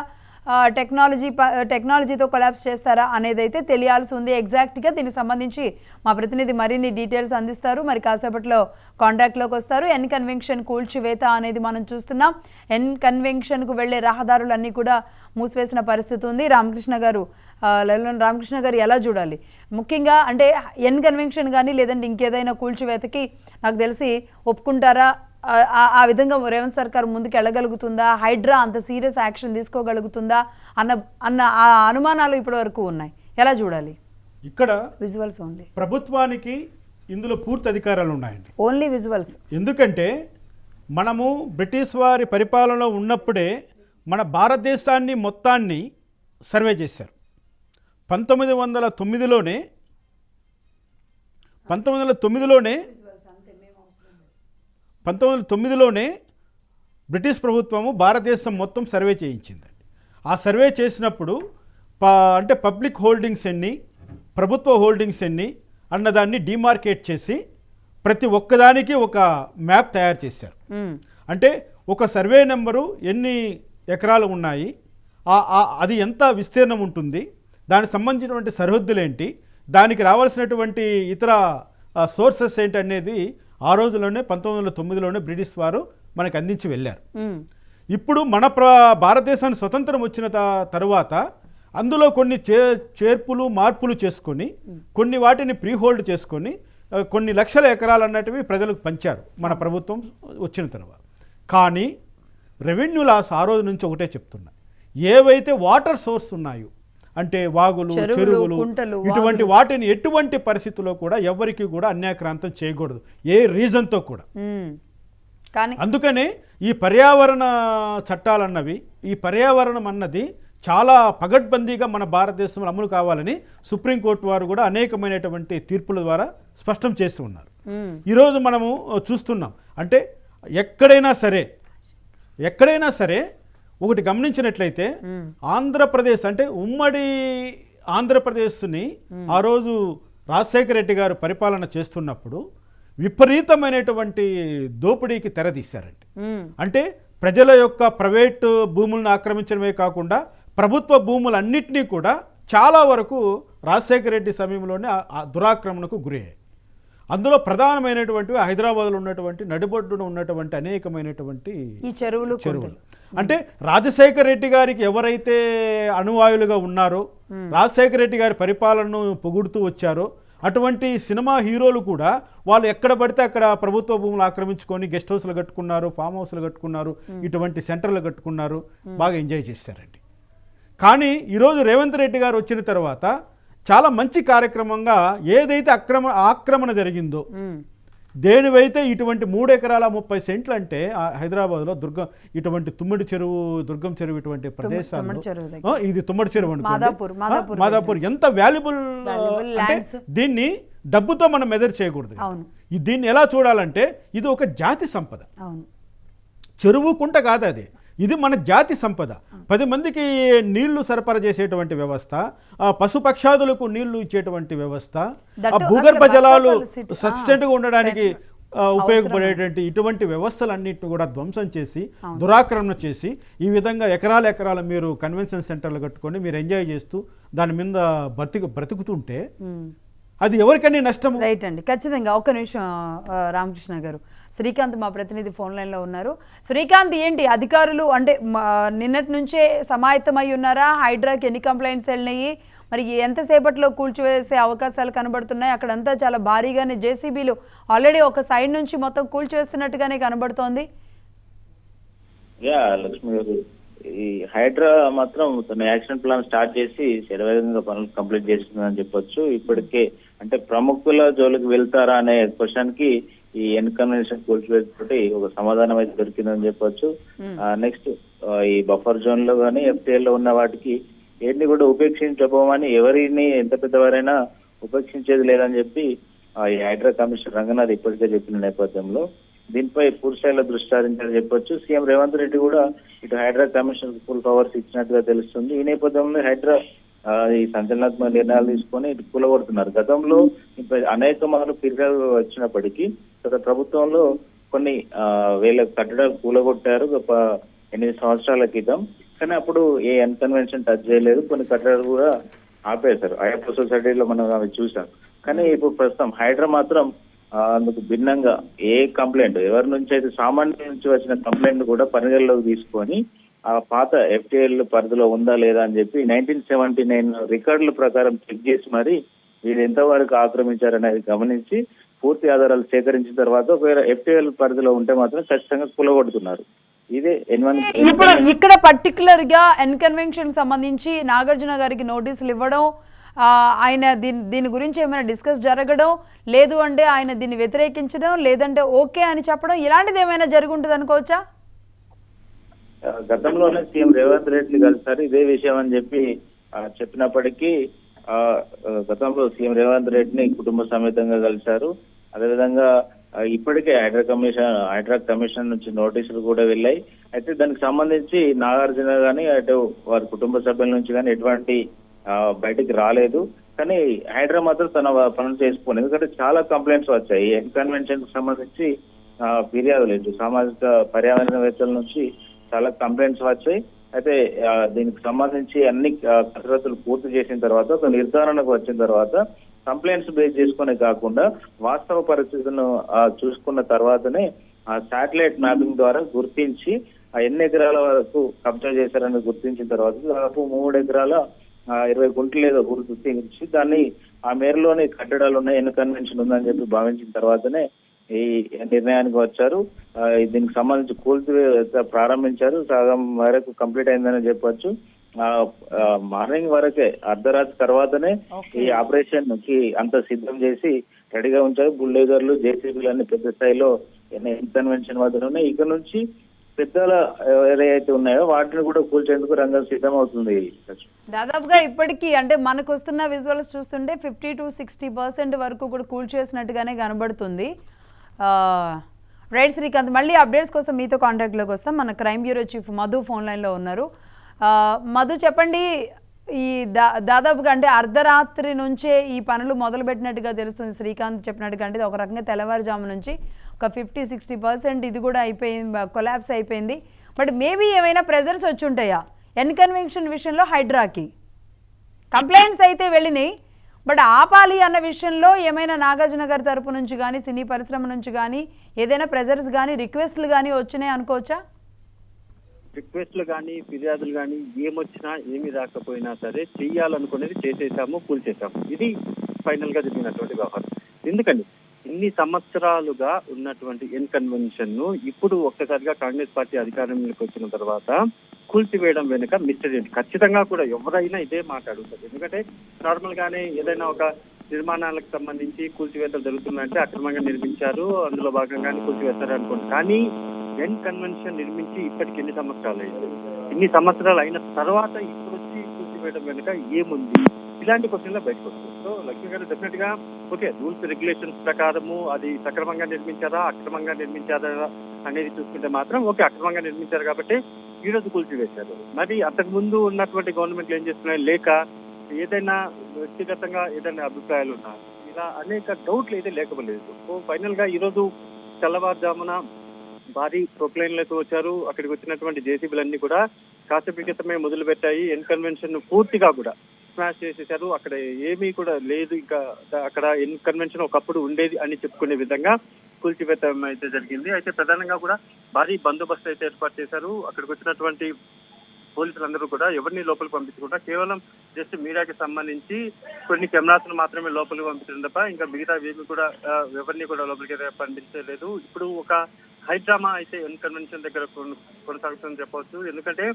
టెక్నాలజీతో కొలాప్స్ చేస్తారా అనేది అయితే తెలియాల్సి ఉంది. ఎగ్జాక్ట్గా దీనికి సంబంధించి మా ప్రతినిధి మరిన్ని డీటెయిల్స్ అందిస్తారు. మరి కాసేపట్లో కాంటాక్ట్లోకి వస్తారు. ఎన్కన్వెన్షన్ కూల్చివేత అనేది మనం చూస్తున్నాం. ఎన్కన్వెన్షన్కు వెళ్లే రహదారులన్నీ కూడా మూసివేసిన పరిస్థితి ఉంది. రామకృష్ణ గారు ఎలా చూడాలి? ముఖ్యంగా అంటే ఎన్కన్వెన్షన్ కానీ లేదంటే ఇంకేదైనా కూల్చివేతకి నాకు తెలిసి ఒప్పుకుంటారా? ఆ విధంగా రేవంత్ సర్కార్ ముందుకు వెళ్ళగలుగుతుందా? హైడ్రా అంత సీరియస్ యాక్షన్ తీసుకోగలుగుతుందా అన్న ఆ అనుమానాలు ఇప్పటి వరకు ఉన్నాయి. ఎలా చూడాలి? ఇక్కడ విజువల్స్ ఓన్లీ, ప్రభుత్వానికి ఇందులో పూర్తి అధికారాలు ఉన్నాయండి. Only visuals. ఎందుకంటే మనము బ్రిటిష్ వారి పరిపాలనలో ఉన్నప్పుడే మన భారతదేశాన్ని మొత్తాన్ని సర్వే చేశారు. 1909లోనే బ్రిటిష్ ప్రభుత్వము భారతదేశం మొత్తం సర్వే చేయించిందండి. ఆ సర్వే చేసినప్పుడు అంటే పబ్లిక్ హోల్డింగ్స్ ఎన్ని, ప్రభుత్వ హోల్డింగ్స్ ఎన్ని అన్నదాన్ని డిమార్కేట్ చేసి ప్రతి ఒక్కదానికి ఒక మ్యాప్ తయారు చేశారు. అంటే ఒక సర్వే నెంబరు ఎన్ని ఎకరాలు ఉన్నాయి, అది ఎంత విస్తీర్ణం ఉంటుంది, దానికి సంబంధించినటువంటి సరిహద్దులు ఏంటి, దానికి రావాల్సినటువంటి ఇతర సోర్సెస్ ఏంటి అనేది ఆ రోజులోనే 1909లోనే బ్రిటిష్ వారు మనకు అందించి వెళ్ళారు. ఇప్పుడు మన భారతదేశానికి స్వతంత్రం వచ్చిన తరువాత అందులో కొన్ని చేర్పులు మార్పులు చేసుకొని కొన్ని వాటిని ప్రీ హోల్డ్ చేసుకొని కొన్ని లక్షల ఎకరాలు అన్నటివి ప్రజలకు పంచారు మన ప్రభుత్వం వచ్చిన తర్వాత. కానీ రెవెన్యూ లాస్ ఆ రోజు నుంచి ఒకటే చెప్తున్నా, ఏవైతే వాటర్ సోర్స్ ఉన్నాయో అంటే వాగులు, చెరువులు, ఇటువంటి వాటిని ఎటువంటి పరిస్థితుల్లో కూడా ఎవరికి కూడా అన్యాక్రాంతం చేయకూడదు, ఏ రీజన్తో కూడా. అందుకనే ఈ పర్యావరణ చట్టాలన్నవి, ఈ పర్యావరణం అన్నది చాలా పగడ్బందీగా మన భారతదేశంలో అమలు కావాలని సుప్రీంకోర్టు వారు కూడా అనేకమైనటువంటి తీర్పుల ద్వారా స్పష్టం చేసి ఉన్నారు. ఈరోజు మనము చూస్తున్నాం. అంటే ఎక్కడైనా సరే ఒకటి గమనించినట్లయితే ఆంధ్రప్రదేశ్ అంటే ఉమ్మడి ఆంధ్రప్రదేశ్ని ఆ రోజు రాజశేఖర రెడ్డి గారు పరిపాలన చేస్తున్నప్పుడు విపరీతమైనటువంటి దోపిడీకి తెరదీశారండి. అంటే ప్రజల యొక్క ప్రైవేటు భూములను ఆక్రమించడమే కాకుండా ప్రభుత్వ భూములన్నింటినీ కూడా చాలా వరకు రాజశేఖర రెడ్డి సమయంలోనే దురాక్రమణకు గురయ్యాయి. అందులో ప్రధానమైనటువంటి హైదరాబాద్లో ఉన్నటువంటి నడిబొడ్డున ఉన్నటువంటి అనేకమైనటువంటి ఈ చెరువులు. అంటే రాజశేఖర రెడ్డి గారికి ఎవరైతే అనువాయులుగా ఉన్నారో, రాజశేఖర రెడ్డి గారి పరిపాలనను పొగుడుతూ వచ్చారో అటువంటి సినిమా హీరోలు కూడా వాళ్ళు ఎక్కడ పడితే అక్కడ ప్రభుత్వ భూములు ఆక్రమించుకొని గెస్ట్ హౌస్లు కట్టుకున్నారు, ఫామ్ హౌస్లు కట్టుకున్నారు, ఇటువంటి సెంటర్లు కట్టుకున్నారు, బాగా ఎంజాయ్ చేశారండి. కానీ ఈరోజు రేవంత్ రెడ్డి గారు వచ్చిన తర్వాత చాలా మంచి కార్యక్రమంగా ఏదైతే ఆక్రమణ జరిగిందో, దేనివైతే ఇటువంటి 3 ఎకరాల 30 సెంట్లు అంటే హైదరాబాద్లో ఇటువంటి తుమ్మిడి చెరువు, దుర్గం చెరువు ఇటువంటి ప్రదేశాలు, ఇది తుమ్మడి చెరువు అనుకోండి, మాదాపూర్ ఎంత వాల్యుబుల్ అంటే దీన్ని డబ్బుతో మనం మెజర్ చేయకూడదు. దీన్ని ఎలా చూడాలంటే ఇది ఒక జాతి సంపద, చెరువు కుంట కాదు అది, ఇది మన జాతి సంపద. 10 మందికి నీళ్లు సరఫరా చేసేటువంటి వ్యవస్థ, పశుపక్షాదులకు నీళ్లు ఇచ్చేటువంటి వ్యవస్థ, భూగర్భ జలాలు సఫిషియెంట్గా ఉండడానికి ఉపయోగపడేటువంటి ఇటువంటి వ్యవస్థలన్నింటిని కూడా ధ్వంసం చేసి దురాక్రమణ చేసి ఈ విధంగా ఎకరాల మీరు కన్వెన్షన్ సెంటర్లు కట్టుకొని మీరు ఎంజాయ్ చేస్తూ దాని మీద బ్రతుకుతుంటే అది ఎవరికైనా నష్టం. రైట్ అండి, ఖచ్చితంగా. ఒక్క నిమిషం రామకృష్ణ గారు, శ్రీకాంత్ మా ప్రతినిధి ఫోన్ లైన్లో ఉన్నారు. శ్రీకాంత్, ఏంటి అధికారులు అంటే నిన్నటి నుంచే సమాయత్తమై ఉన్నారా? హైడ్రాకి ఎన్ని కంప్లైంట్స్ వెళ్ళినాయి? మరి ఎంతసేపట్లో కూల్చివేసే అవకాశాలు కనబడుతున్నాయి? అక్కడంతా చాలా భారీగానే జేసీబీలు ఆల్రెడీ ఒక సైడ్ నుంచి మొత్తం కూల్చివేస్తున్నట్టుగానే కనబడుతోంది. లక్ష్మి గారు, ఈ హైడ్రా మాత్రం తన యాక్షన్ ప్లాన్ స్టార్ట్ చేసి శరవేగంగా పనులు కంప్లీట్ చేస్తుందని చెప్పొచ్చు. ఇప్పటికే అంటే ప్రముఖుల జోలికి వెళ్తారా అనే క్వశ్చన్ కి ఈ కన్వెన్షన్ కూల్చివేతతోటి ఒక సమాధానం అయితే దొరికిందని చెప్పొచ్చు. నెక్స్ట్ ఈ బఫర్ జోన్ లో కానీ FTL లో ఉన్న వాటికి ఏంటి కూడా ఉపేక్షించబోమని, ఎవరిని ఎంత పెద్దవారైనా ఉపేక్షించేది లేదని చెప్పి ఈ హైడ్రా కమిషనర్ రంగనాథ్ ఇప్పటికే చెప్పిన నేపథ్యంలో దీనిపై పూర్తిస్థాయిలో దృష్టి సారించాలని చెప్పొచ్చు. సీఎం రేవంత్ రెడ్డి కూడా ఇటు హైడ్రా కమిషన్ ఫుల్ పవర్స్ ఇచ్చినట్టుగా తెలుస్తుంది. ఈ నేపథ్యంలో హైడ్రా ఈ సంచలనాత్మక నిర్ణయాలు తీసుకొని ఇటు కూలగొడుతున్నారు. గతంలో అనేక మార్లు ఫిర్యాదు వచ్చినప్పటికీ గత ప్రభుత్వంలో కొన్ని వేల కట్టడాలు కూలగొట్టారు 8 సంవత్సరాల క్రితం. కానీ అప్పుడు ఏ కన్వెన్షన్ టచ్ చేయలేదు, కొన్ని కట్టడాలు కూడా ఆపేశారు. అయ్యప్ప సొసైటీలో మనం అవి చూసాం. కానీ ఇప్పుడు ప్రస్తుతం హైడ్రా మాత్రం అందుకు భిన్నంగా ఏ కంప్లైంట్ ఎవరి నుంచి అయితే సామాన్యుల నుంచి వచ్చిన కంప్లైంట్ కూడా పరిగణలోకి తీసుకొని ఆ పాత FTL పరిధిలో ఉందా లేదా అని చెప్పి 1979 రికార్డుల ప్రకారం చెక్ చేసి మరి వీళ్ళు ఎంతవరకు ఆక్రమించారనేది గమనించి పూర్తి ఆధారాలు సేకరించిన తర్వాత ఒకవేళ FTL పరిధిలో ఉంటే మాత్రం ఖచ్చితంగా కూలగొడుతున్నారు. ఇదే ఇప్పుడు ఇక్కడ పర్టికులర్ గా కన్వెన్షన్ సంబంధించి నాగార్జున గారికి నోటీసులు ఇవ్వడం, ఆయన దీని గురించి ఏమైనా డిస్కస్ జరగడం, లేదు అంటే ఆయన దీన్ని వ్యతిరేకించడం, లేదంటే ఓకే అని చెప్పడం, ఇలాంటిది ఏమైనా జరిగి ఉంటుంది అనుకోవచ్చా? గతంలోనే సీఎం రేవంత్ రెడ్డిని కలిసారు ఇదే విషయం అని చెప్పి చెప్పినప్పటికీ గతంలో సీఎం రేవంత్ రెడ్డిని కుటుంబ సమేతంగా కలిశారు. అదేవిధంగా ఇప్పటికే హైడ్రా కమిషన్ నుంచి నోటీసులు కూడా వెళ్ళాయి. అయితే దానికి సంబంధించి నాగార్జున గానీ అటు వారి కుటుంబ సభ్యుల నుంచి కానీ ఎటువంటి బయటికి రాలేదు. కానీ హైడ్రా మాత్రం తన పనులు చేసుకోండి. ఎందుకంటే చాలా కంప్లైంట్స్ వచ్చాయి కన్వెన్షన్ కు సంబంధించి ఫిర్యాదులు లేదు, సామాజిక పర్యావరణవేత్తల నుంచి చాలా కంప్లైంట్స్ వచ్చాయి. అయితే దీనికి సంబంధించి అన్ని కసరత్తులు పూర్తి చేసిన తర్వాత ఒక నిర్ధారణకు వచ్చిన తర్వాత కంప్లైంట్స్ బేస్ చేసుకునే కాకుండా వాస్తవ పరిస్థితులను చూసుకున్న తర్వాతనే ఆ శాటిలైట్ మ్యాపింగ్ ద్వారా గుర్తించి ఎన్ని ఎకరాల వరకు కబ్జా చేశారని గుర్తించిన తర్వాత దాదాపు 3 ఎకరాల 20 గుంటలు ఏదో గుర్తించి దాన్ని ఆ మేరలోనే కట్టడాలు ఉన్నాయి, కన్వెన్షన్ ఉందని చెప్పి భావించిన తర్వాతనే ఈ నిర్ణయానికి వచ్చారు. దీనికి సంబంధించి కూల్చివేత ప్రారంభించారు. సగం వరకు కంప్లీట్ అయిందని చెప్పొచ్చు. మార్నింగ్ వరకే అర్ధరాత్రి తర్వాతనే ఈ ఆపరేషన్ కి అంత సిద్ధం చేసి రెడీగా ఉంచారు. బుల్డోజర్లు, JCBలు అన్ని పెద్ద స్థాయిలో కన్వెన్షన్ వద్ద ఉన్నాయి. ఇక్కడ నుంచి పెద్దల ఏవైతే ఉన్నాయో వాటిని కూడా కూల్చేందుకు రంగం సిద్ధం అవుతుంది. దాదాపుగా ఇప్పటికీ అంటే మనకు వస్తున్న విజువల్స్ చూస్తుంటే 50 to 60% వరకు కూడా కూల్చేసినట్టుగానే కనబడుతుంది. రైట్ శ్రీకాంత్, మళ్ళీ అప్డేట్స్ కోసం మీతో కాంటాక్ట్లోకి వస్తాం. మన crime bureau chief Madhu phone లైన్లో ఉన్నారు. మధు చెప్పండి, ఈ దాదాపుగా అంటే అర్ధరాత్రి నుంచే ఈ పనులు మొదలుపెట్టినట్టుగా తెలుస్తుంది. శ్రీకాంత్ చెప్పినట్టుగా అంటే ఒక రకంగా తెల్లవారుజాము నుంచి ఒక 50-60% ఇది కూడా అయిపోయింది, కొలాప్స్ అయిపోయింది. బట్ మేబీ ఏమైనా ప్రెజర్స్ వచ్చి ఉంటాయా కన్వెన్షన్ విషయంలో? హైడ్రాకి కంప్లైంట్స్ అయితే వెళ్ళినాయి, బట్ ఆపాలి అన్న విషయంలో ఏమైనా నాగార్జున గారి తరపు నుంచి కానీ సినీ పరిశ్రమ నుంచి కానీ ఏదైనా ప్రెజర్స్ కానీ రిక్వెస్ట్లు కానీ వచ్చినాయి అనుకోవచ్చా? రిక్వెస్ట్లు కానీ ఫిర్యాదులు కానీ ఏమొచ్చినా ఏమి రాకపోయినా సరే చెయ్యాలనుకునేది చేసేసాము, కూల్చేసాము. ఇది ఫైనల్ గా జరిగినటువంటి వ్యవహారం. ఎందుకండి ఇన్ని సంవత్సరాలుగా ఉన్నటువంటి కన్వెన్షన్ ను ఇప్పుడు ఒక్కసారిగా కాంగ్రెస్ పార్టీ అధికారంలోకి వచ్చిన తర్వాత కూల్చివేయడం వెనుక మిస్టర్ ఏంటి? ఖచ్చితంగా కూడా ఎవరైనా ఇదే మాట్లాడుతారు. ఎందుకంటే నార్మల్ గానే ఏదైనా ఒక నిర్మాణాలకు సంబంధించి కూల్చివేతలు జరుగుతున్నాయంటే అక్రమంగా నిర్మించారు, అందులో భాగంగానే కూల్చివేస్తారు అనుకోండి. కానీ కన్వెన్షన్ నిర్మించి ఇప్పటికి ఎన్ని సంవత్సరాలు అయింది? ఇన్ని సంవత్సరాలు అయిన తర్వాత ఇప్పుడు వచ్చి కూల్చివేయడం వెనుక ఏముంది? ఇలాంటి క్వశ్చన్లో బయటకు వస్తుంది. సో లక్ష్మి గారు డెఫినెట్ గా ఓకే, రూల్స్ రెగ్యులేషన్స్ ప్రకారము అది సక్రమంగా నిర్మించారా అక్రమంగా నిర్మించారా అనేది చూసుకుంటే మాత్రం ఓకే, అక్రమంగా నిర్మించారు కాబట్టి ఈ రోజు కూల్చివేశారు. మరి అంతకు ముందు ఉన్నటువంటి గవర్నమెంట్లు ఏం చేస్తున్నాయి, లేక ఏదైనా వ్యక్తిగతంగా ఏదైనా అభిప్రాయాలు ఉన్నా, ఇలా అనేక డౌట్లు అయితే లేకపోలేదు. సో ఫైనల్ గా ఈ రోజు తెల్లవారుజామున భారీ ప్రొక్లైన్లతో వచ్చారు. అక్కడికి వచ్చినటువంటి JCBలన్నీ కూడా కాసేపు క్రితమే మొదలు పెట్టాయి. కన్వెన్షన్ పూర్తిగా కూడా స్మాష్ చేసేసారు. అక్కడ ఏమీ కూడా లేదు, ఇంకా అక్కడ కన్వెన్షన్ ఒకప్పుడు ఉండేది అని చెప్పుకునే విధంగా కూల్చివేతం అయితే జరిగింది. అయితే ప్రధానంగా కూడా భారీ బందోబస్తు అయితే ఏర్పాటు చేశారు. అక్కడికి వచ్చినటువంటి పోలీసులందరూ కూడా ఎవరిని లోపలికి పంపించకుండా కేవలం జస్ట్ మీడియాకి సంబంధించి కొన్ని కెమెరాస్ మాత్రమే లోపలికి పంపించడం తప్ప ఇంకా మిగతా ఏమి కూడా ఎవరిని కూడా లోపలికి పంపించలేదు. ఇప్పుడు ఒక హైడ్రామా అయితే కన్వెన్షన్ దగ్గర కొనసాగుతుందని చెప్పవచ్చు. ఎందుకంటే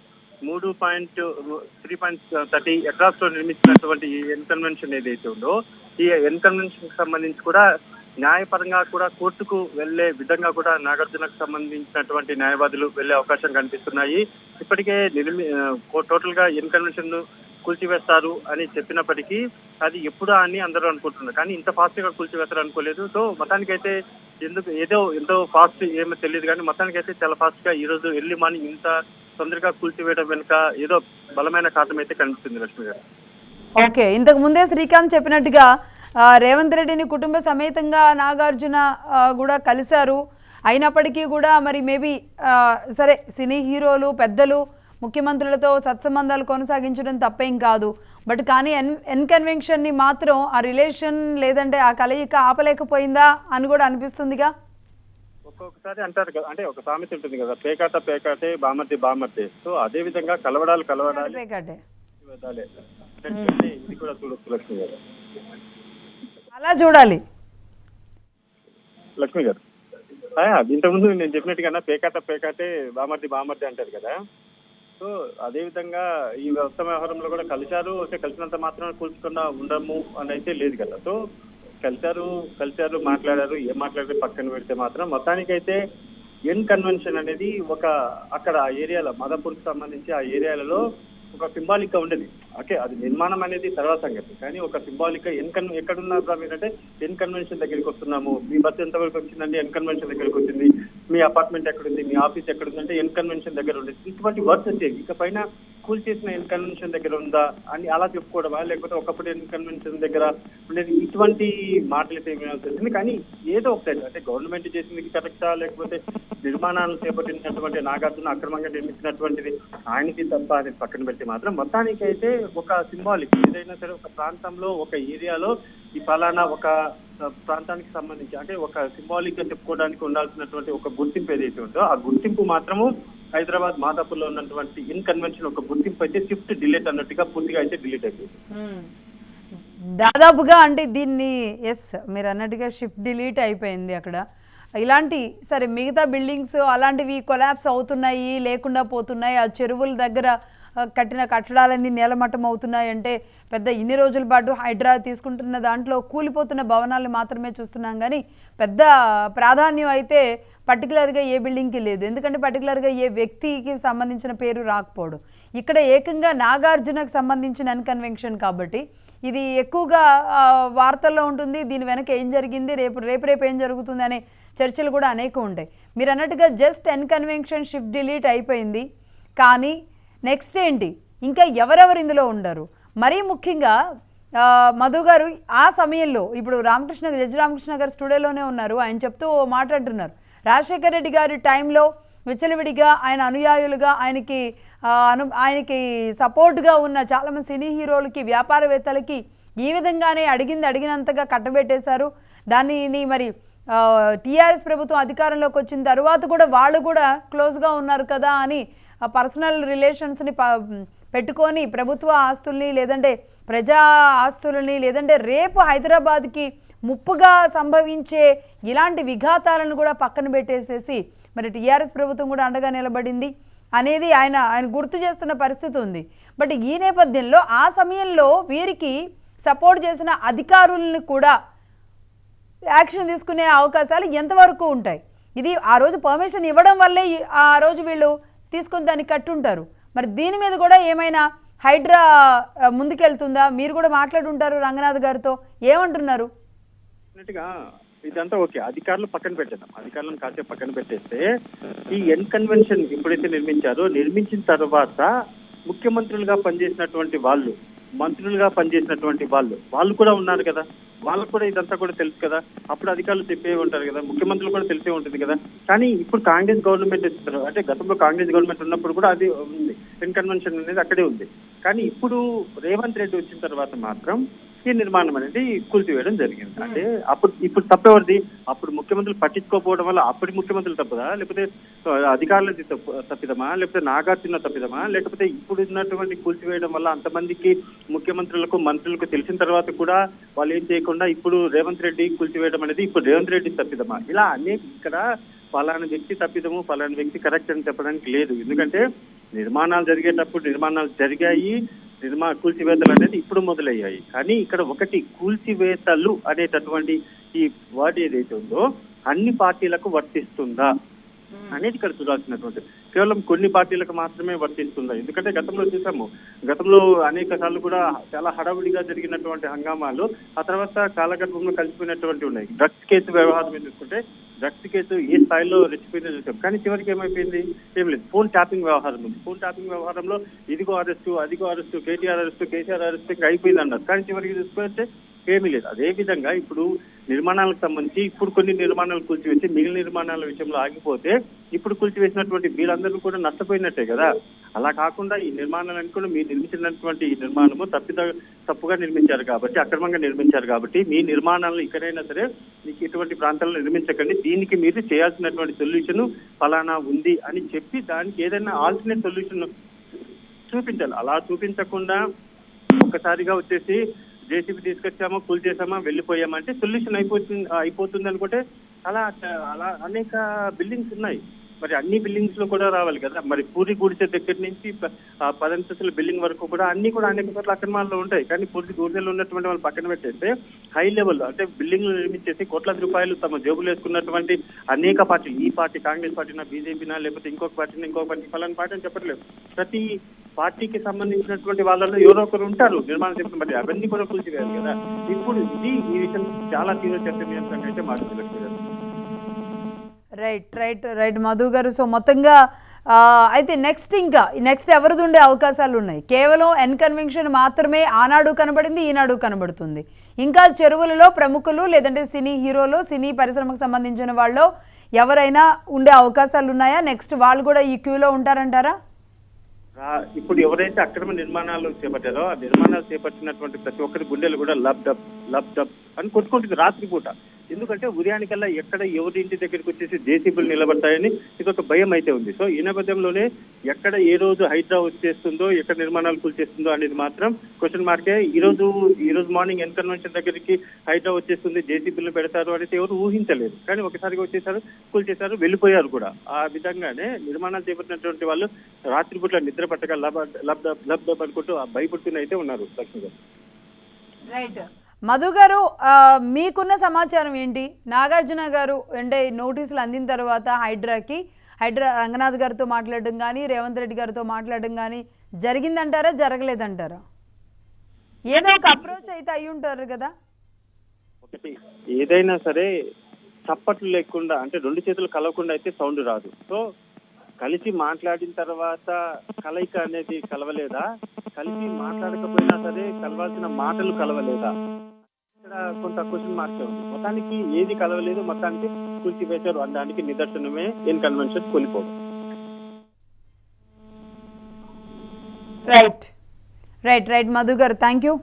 3.30 ఎకరాస్ లో నిర్మించినటువంటి ఈ ఎన్ కన్వెన్షన్ ఏదైతే ఉందో ఈ ఎన్ కన్వెన్షన్ కి సంబంధించి కూడా న్యాయపరంగా కూడా కోర్టుకు వెళ్లే విధంగా కూడా నాగార్జునకు సంబంధించినటువంటి న్యాయవాదులు వెళ్లే అవకాశం కనిపిస్తున్నాయి. ఇప్పటికే టోటల్ గా ఎన్ కన్వెన్షన్ ను కూల్చివేస్తారు అని చెప్పినప్పటికీ అది ఎప్పుడా అని అందరూ అనుకుంటున్నారు. కానీ ఇంత ఫాస్ట్ గా కూల్చివేస్తారు అనుకోలేదు. సో మొత్తానికైతే ఎంతో ఫాస్ట్ ఏమో తెలియదు కానీ మొత్తానికైతే చాలా ఫాస్ట్ గా ఈ రోజు ఎర్లీ మార్నింగ్ ఇంత తొందరగా కూల్చివేయడం వెనుక ఏదో బలమైన కారణం అయితే కనిపిస్తుంది లక్ష్మి గారు. ఓకే, ఇంతకు ముందే శ్రీకాంత్ చెప్పినట్టుగా రేవంత్ రెడ్డిని కుటుంబ సమేతంగా నాగార్జున కూడా కలిశారు. అయినప్పటికీ కూడా మరి మేబీ సరే సినీ హీరోలు పెద్దలు ముఖ్యమంత్రులతో సత్సంబంధాలు కొనసాగించడం తప్పేం కాదు. బట్ కానీ ఎన్ కన్వెన్షన్ని మాత్రం ఆ రిలేషన్ లేదంటే ఆ కలయిక ఆపలేకపోయిందా అని కూడా అనిపిస్తుందిగా. ఒక్కొక్కసారి అంటారు కదా, అంటే ఒక సామెత ఉంటుంది కదా, పేకాటే బామర్దే. సో అదే విధంగా కలవడాలి పేకాటే ఇది కూడా చూడొచ్చు లక్ష్మి గారు. అలా చూడాలి లక్ష్మి గారు. ఇంతకుముందు నేను చెప్పినట్టుగా పేకాటే బామర్ది అంటారు కదా. సో అదే విధంగా ఈ వ్యవసాయ వ్యవహారంలో కూడా కలిశారు. కలిసినంత మాత్రం కూల్చకుండా ఉండము అని అయితే లేదు కదా. సో కలిశారు మాట్లాడారు. ఏం మాట్లాడితే పక్కన పెడితే మాత్రం మొత్తానికైతే ఎన్ కన్వెన్షన్ అనేది అక్కడ ఆ ఏరియాలో మాదాపూర్కి సంబంధించి ఆ ఏరియాలలో ఒక సింబాలిక్ గా ఉండేది. ఓకే, అది నిర్మాణం అనేది తర్వాత సంగతి, కానీ ఒక సింబాలిక్ గా ఎక్కడున్నారు మీరంటే ఎన్ కన్వెన్షన్ దగ్గరికి వస్తున్నాము, మీ బస్సు ఎంతవరకు వచ్చిందంటే ఎన్ కన్వెన్షన్ దగ్గరికి వచ్చింది, మీ అపార్ట్మెంట్ ఎక్కడుంది, మీ ఆఫీస్ ఎక్కడుందంటే ఎన్ కన్వెన్షన్ దగ్గర ఉండేది. ఇటువంటి వర్డ్స్ వచ్చేవి. ఇక పైన కూల్ చేసిన ఎన్ కన్వెన్షన్ దగ్గర ఉందా అని అలా చెప్పుకోవడమా, లేకపోతే ఒకప్పుడు ఎన్ కన్వెన్షన్ దగ్గర ఉండేది, ఇటువంటి మాటలు అయితే వినాల్సి వచ్చింది. కానీ ఏదో ఒకటి అంటే గవర్నమెంట్ చేసింది కరెక్టా, లేకపోతే నిర్మాణాలు చేపట్టినటువంటి నాగార్జున అక్రమంగా నిర్మించినటువంటిది ఆయనకి తప్ప అనేది పక్కన పెట్టి మాత్రం మొత్తానికి అయితే ఒక సింబాలిక్ ఏదైనా సరే ఒక ప్రాంతంలో ఒక ఏరియాలో ఈ ఫలానా ఒక ప్రాంతానికి సంబంధించి అంటే ఒక సింబాలిక్ గా చెప్పుకోవడానికి ఉండాల్సినటువంటి ఒక గుర్తింపు ఏదైతే ఉందో ఆ గుర్తింపు మాత్రము హైదరాబాద్ మాదాపూర్లో ఉన్నటువంటి ఇన్ కన్వెన్షన్ ఒక గుర్తింపు అయితే షిఫ్ట్ డిలీట్ అన్నట్టుగా పూర్తిగా అయితే డిలీట్ అయిపోయింది దాదాపుగా. అంటే దీన్ని మీరు అన్నట్టుగా షిఫ్ట్ డిలీట్ అయిపోయింది అక్కడ. ఇలాంటి సరే మిగతా బిల్డింగ్స్ అలాంటివి కొలాప్స్ అవుతున్నాయి, లేకుండా పోతున్నాయి, ఆ చెరువుల దగ్గర కట్టిన కట్టడాలన్నీ నేలమట్టం అవుతున్నాయి అంటే పెద్ద ఇన్ని రోజుల పాటు హైడ్రా తీసుకుంటున్న దాంట్లో కూలిపోతున్న భవనాలు మాత్రమే చూస్తున్నాం. కానీ పెద్ద ప్రాధాన్యం అయితే పర్టికులర్గా ఏ బిల్డింగ్కి లేదు. ఎందుకంటే పర్టికులర్గా ఏ వ్యక్తికి సంబంధించిన పేరు రాకపోవడం. ఇక్కడ ఏకంగా నాగార్జునకు సంబంధించిన ఎన్ కన్వెన్షన్ కాబట్టి ఇది ఎక్కువగా వార్తల్లో ఉంటుంది. దీని వెనక ఏం జరిగింది, రేపు ఏం జరుగుతుంది అనే చర్చలు కూడా అనేకం ఉంటాయి. మీరు అన్నట్టుగా just N convention shift delete అయిపోయింది. కానీ నెక్స్ట్ ఏంటి, ఇంకా ఎవరెవరు ఇందులో ఉండరు? మరీ ముఖ్యంగా మధు గారు ఆ సమయంలో ఇప్పుడు జడ్జి రామకృష్ణ గారు స్టూడియోలోనే ఉన్నారు. ఆయన చెప్తూ మాట్లాడుతున్నారు, రాజశేఖర రెడ్డి గారి టైంలో విచ్చలవిడిగా ఆయన అనుయాయులుగా ఆయనకి సపోర్ట్గా ఉన్న చాలామంది సినీ హీరోలకి వ్యాపారవేత్తలకి ఈ విధంగానే అడిగినంతగా కట్టబెట్టేశారు. దానిని మరి టీఆర్ఎస్ ప్రభుత్వం అధికారంలోకి వచ్చిన తర్వాత కూడా వాళ్ళు కూడా క్లోజ్గా ఉన్నారు కదా అని పర్సనల్ రిలేషన్స్ని పెట్టుకొని ప్రభుత్వ ఆస్తుల్ని లేదంటే ప్రజా ఆస్తులని లేదంటే రేపు హైదరాబాద్కి ముప్పుగా సంభవించే ఇలాంటి విఘాతాలను కూడా పక్కన పెట్టేసేసి మరి టీఆర్ఎస్ ప్రభుత్వం కూడా అండగా నిలబడింది అనేది ఆయన గుర్తు చేస్తున్న పరిస్థితి ఉంది. బట్ ఈ నేపథ్యంలో ఆ సమయంలో వీరికి సపోర్ట్ చేసిన అధికారులను కూడా యాక్షన్ తీసుకునే అవకాశాలు ఎంతవరకు ఉంటాయి? ఇది ఆ రోజు పర్మిషన్ ఇవ్వడం వల్లే ఆ రోజు వీళ్ళు తీసుకొని దాన్ని కట్టుంటారు. మరి దీని మీద కూడా ఏమైనా హైడ్రా ముందుకెళ్తుందా? మీరు కూడా మాట్లాడుంటారు రంగనాథ్ గారితో, ఏమంటున్నారు? ఇదంతా ఓకే, అధికారులు పక్కన పెట్టేద్దాం. అధికారులను కాసేపు పక్కన పెట్టేస్తే ఈ ఎన్ కన్వెన్షన్ ఎప్పుడైతే నిర్మించిన తర్వాత ముఖ్యమంత్రులుగా పనిచేసినటువంటి వాళ్ళు, మంత్రులుగా పనిచేసినటువంటి వాళ్ళు కూడా ఉన్నారు కదా, వాళ్ళకు కూడా ఇదంతా కూడా తెలుసు కదా. అప్పుడు అధికారులు చెప్పే ఉంటారు కదా, ముఖ్యమంత్రులు కూడా తెలిసే ఉంటుంది కదా. కానీ ఇప్పుడు కాంగ్రెస్ గవర్నమెంట్ ఇస్తారు, అంటే గతంలో కాంగ్రెస్ గవర్నమెంట్ ఉన్నప్పుడు కూడా అది ఉంది, ఎన్ కన్వెన్షన్ అనేది అక్కడే ఉంది. కానీ ఇప్పుడు రేవంత్ రెడ్డి వచ్చిన తర్వాత మాత్రం ఈ నిర్మాణం అనేది కూల్చివేయడం జరిగింది. అంటే ఇప్పుడు తప్పెవరిది? అప్పుడు ముఖ్యమంత్రులు పట్టించుకోకపోవడం వల్ల అప్పటి ముఖ్యమంత్రులు తప్పదా, లేకపోతే అధికారులది తప్పిదమా, లేకపోతే నాగార్జున తప్పిదమా, లేకపోతే ఇప్పుడు ఉన్నటువంటి కూల్చివేయడం వల్ల అంతమందికి ముఖ్యమంత్రులకు మంత్రులకు తెలిసిన తర్వాత కూడా వాళ్ళు ఏం చేయకుండా ఇప్పుడు రేవంత్ రెడ్డి కూల్చివేయడం అనేది ఇప్పుడు రేవంత్ రెడ్డి తప్పిదమా? ఇలా అనేక ఇక్కడ ఫలానా వ్యక్తి తప్పిదము, ఫలానా వ్యక్తి కరెక్ట్ అని చెప్పడానికి లేదు. ఎందుకంటే నిర్మాణాలు జరిగేటప్పుడు నిర్మాణాలు జరిగాయి, కూల్చివేతలు అనేది ఇప్పుడు మొదలయ్యాయి. కానీ ఇక్కడ ఒకటి, కూల్చివేతలు అనేటటువంటి ఈ వర్డ్ ఏదైతే ఉందో అన్ని పార్టీలకు వర్తిస్తుందా అనేది ఇక్కడ చూడాల్సినటువంటి, కేవలం కొన్ని పార్టీలకు మాత్రమే వర్తిస్తుందా? ఎందుకంటే గతంలో చూసాము, గతంలో అనేక సార్లు కూడా చాలా హడావుడిగా జరిగినటువంటి హంగామాలు ఆ తర్వాత కాలగర్భంలో కలిసిపోయినటువంటి ఉన్నాయి. డ్రగ్స్ కేసు వ్యవహారం చూసుకుంటే డ్రగ్స్ కేసు ఏ స్థాయిలో రెచ్చిపోయిందో చూసాం. కానీ చివరికి ఏమైపోయింది? ఏం లేదు, ఫోన్ ట్యాపింగ్ వ్యవహారం ఉంది. ఫోన్ ట్యాపింగ్ వ్యవహారంలో ఇదిగో అరెస్టు, అదిగో arrest, KTR arrest, KCR arrest ఇంకా అయిపోయింది అన్నారు. కానీ చివరికి చూసుకుంటే ఏమీ లేదు. అదే విధంగా ఇప్పుడు నిర్మాణాలకు సంబంధించి ఇప్పుడు కొన్ని నిర్మాణాలు కూల్చివేసి మిగిలిన నిర్మాణాల విషయంలో ఆగిపోతే ఇప్పుడు కూల్చివేసినటువంటి వీళ్ళందరూ కూడా నష్టపోయినట్టే కదా. అలా కాకుండా ఈ నిర్మాణాలను కూడా మీరు నిర్మించినటువంటి ఈ నిర్మాణము తప్పుగా నిర్మించారు కాబట్టి, అక్రమంగా నిర్మించారు కాబట్టి మీ నిర్మాణాలను ఇక్కడైనా సరే మీకు ఇటువంటి ప్రాంతాల్లో నిర్మించకండి, దీనికి మీరు చేయాల్సినటువంటి సొల్యూషన్ ఫలానా ఉంది అని చెప్పి దానికి ఏదైనా ఆల్టర్నేట్ సొల్యూషన్ చూపించాలి. అలా చూపించకుండా ఒక్కసారిగా వచ్చేసి జేసీబీ తీసుకొచ్చామా, కూల్చేసామా, వెళ్ళిపోయామంటే సొల్యూషన్ అయిపోతుంది అనుకుంటే అలా అనేక బిల్డింగ్స్ ఉన్నాయి. మరి అన్ని బిల్డింగ్స్ లో కూడా రావాలి కదా. మరి పూరి గుడిసె దగ్గర నుంచి 10 అంతస్తుల బిల్డింగ్ వరకు కూడా అన్ని కూడా అనేక చోట్ల అక్రమాల్లో ఉంటాయి. కానీ పూర్తి గుడిసెలు ఉన్నటువంటి వాళ్ళు పక్కన పెట్టేస్తే హై లెవెల్ అంటే బిల్డింగ్లు నిర్మించేసి కోట్లాది రూపాయలు తమ జేబులు వేసుకున్నటువంటి అనేక పార్టీలు, ఈ పార్టీ కాంగ్రెస్ పార్టీనా, బీజేపీనా, లేకపోతే ఇంకొక పార్టీ ఫలాని పార్టీ అని చెప్పట్లేదు, ప్రతి పార్టీకి సంబంధించినటువంటి వాళ్ళలో ఎవరో ఒకరు ఉంటారు నిర్మాణం చేసిన బట్టి, అవన్నీ కూడా కూల్చివేయాలి కదా. ఇప్పుడు ఈ విషయం చాలా తీవ్ర చర్చనీయాంశంగా అయితే మాట్లాడలేదు. రైట్ మధు గారు. సో మొత్తంగా అయితే నెక్స్ట్ ఎవరిది ఉండే అవకాశాలు ఉన్నాయి? కేవలం ఎన్ కన్వెన్షన్ మాత్రమే ఆనాడు కనబడింది, ఈనాడు కనబడుతుంది. ఇంకా చెరువులలో ప్రముఖులు లేదంటే సినీ హీరోలు, సినీ పరిశ్రమకు సంబంధించిన వాళ్ళు ఎవరైనా ఉండే అవకాశాలు ఉన్నాయా? నెక్స్ట్ వాళ్ళు కూడా ఈ క్యూలో ఉంటారంటారా? ఇప్పుడు ఎవరైతే అక్రమ నిర్మాణాలు చేపట్టారో ఆ నిర్మాణాలు చేపట్టినటువంటి ప్రతి ఒక్కరి గుండెలు కూడా లబ్ డబ్ అని కొట్టుకుంటుంది రాత్రిపూట. ఎందుకంటే ఉదయానికల్లా ఎక్కడ ఎవరి ఇంటి దగ్గరికి వచ్చేసి జేసీబీలు నిలబడతాయని ఇదొక భయం అయితే ఉంది. సో ఈ నేపథ్యంలోనే ఎక్కడ ఏ రోజు హైడ్రా వచ్చేస్తుందో, ఎక్కడ నిర్మాణాలు కూల్చేస్తుందో అనేది మాత్రం క్వశ్చన్ మార్కే. ఈ రోజు మార్నింగ్ ఎన్ కన్వెన్షన్ దగ్గరికి హైడ్రా వచ్చేస్తుంది, జేసీబీలు పెడతారు అనేది ఎవరు ఊహించలేదు. కానీ ఒకసారిగా వచ్చేసారు, కూల్చేశారు, వెళ్ళిపోయారు కూడా. ఆ విధంగానే నిర్మాణాలు చేపట్టినటువంటి వాళ్ళు రాత్రిపూట్ల నిద్ర పట్టక లబ్ అనుకుంటూ భయపడుతూనే అయితే ఉన్నారు. లక్ష్మి గారు. రైట్. మధు గారు, మీకున్న సమాచారం ఏంటి? నాగార్జున గారు అంటే నోటీసులు అందిన తర్వాత హైడ్రా రంగనాథ్ గారితో మాట్లాడడం కానీ, రేవంత్ రెడ్డి గారితో మాట్లాడడం కానీ జరిగిందంటారా, జరగలేదంటారా? ఏదో ఒక అప్రోచ్ అయితే అయి ఉంటారు కదా. ఒకటి ఏదైనా సరే చప్పట్లు లేకుండా అంటే 2 చేతులు కలవకుండా అయితే సౌండ్ రాదు. సో కలిసి మాట్లాడిన తర్వాత కలయిక అనేది కలవలేదా, కలిసి మాట్లాడకపోయినా సరే కలవాల్సిన మాటలు కలవలేదా, ఇక్కడ కొంత క్వశ్చన్ మార్క్ ఉంది. మొత్తానికి ఏది కలవలేదు, మొత్తానికి కూల్చివేశారు అనడానికి నిదర్శనమే ఎన్ కన్వెన్షన్ కూలిపోవడం. రైట్ మధు గారు, థ్యాంక్ యూ.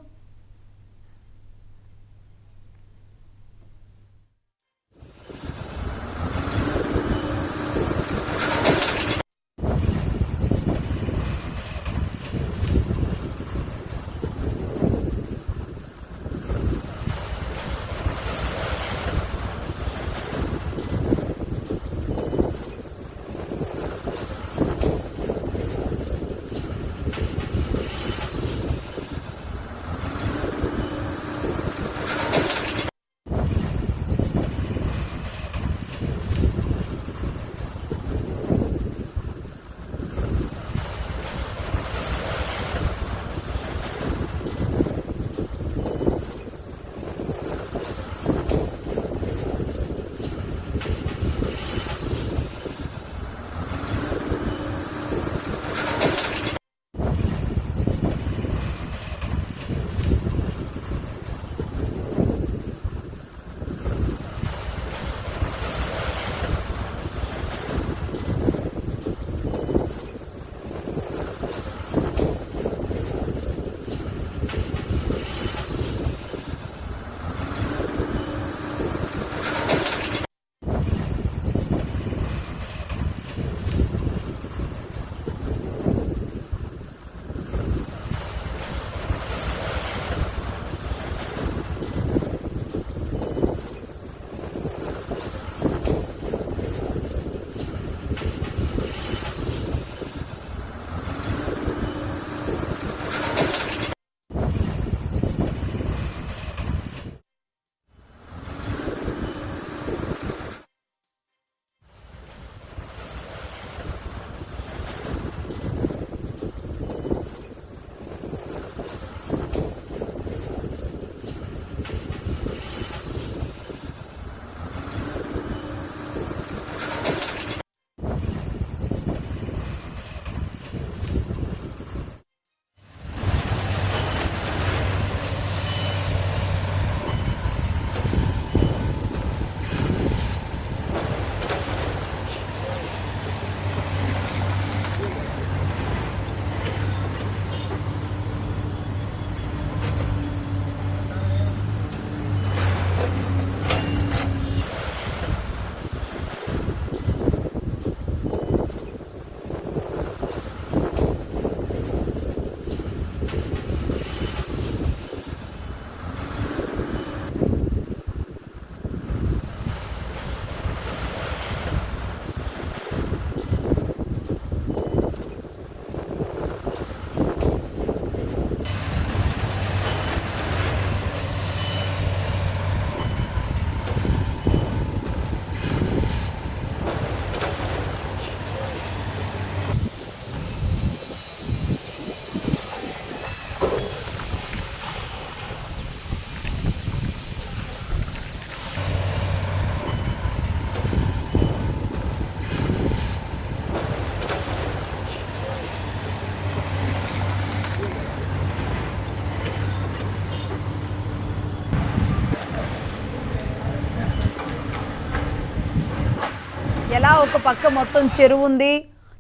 ఎలా ఒక పక్క మొత్తం చెరువు ఉంది,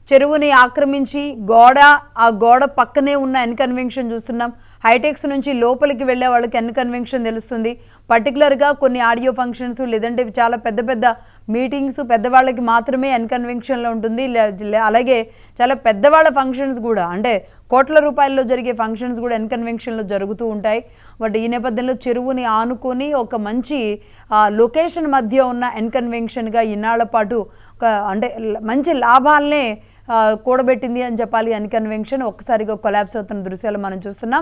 చెరువుని ఆక్రమించి ఆ గోడ పక్కనే ఉన్న ఎన్ కన్వెన్షన్ చూస్తున్నాం. హైటెక్స్ నుంచి లోపలికి వెళ్ళే వాళ్ళకి ఎన్ కన్వెన్షన్ తెలుస్తుంది. పర్టికులర్గా కొన్ని ఆడియో ఫంక్షన్స్ లేదంటే చాలా పెద్ద పెద్ద మీటింగ్స్ పెద్దవాళ్ళకి మాత్రమే ఎన్ కన్వెన్షన్లో ఉంటుంది. అలాగే చాలా పెద్దవాళ్ళ ఫంక్షన్స్ కూడా, అంటే కోట్ల రూపాయల్లో జరిగే ఫంక్షన్స్ కూడా ఎన్ కన్వెన్షన్లో జరుగుతూ ఉంటాయి. బట్ ఈ నేపథ్యంలో చెరువుని ఆనుకొని ఒక మంచి లొకేషన్ మధ్య ఉన్న ఎన్ కన్వెన్షన్గా ఇన్నాళ్ల పాటు అంటే మంచి లాభాలనే కూడబెట్టింది అని చెప్పాలి ఎన్ కన్వెన్షన్. ఒక్కసారిగా కొలాప్స్ అవుతున్న దృశ్యాలు మనం చూస్తున్నాం.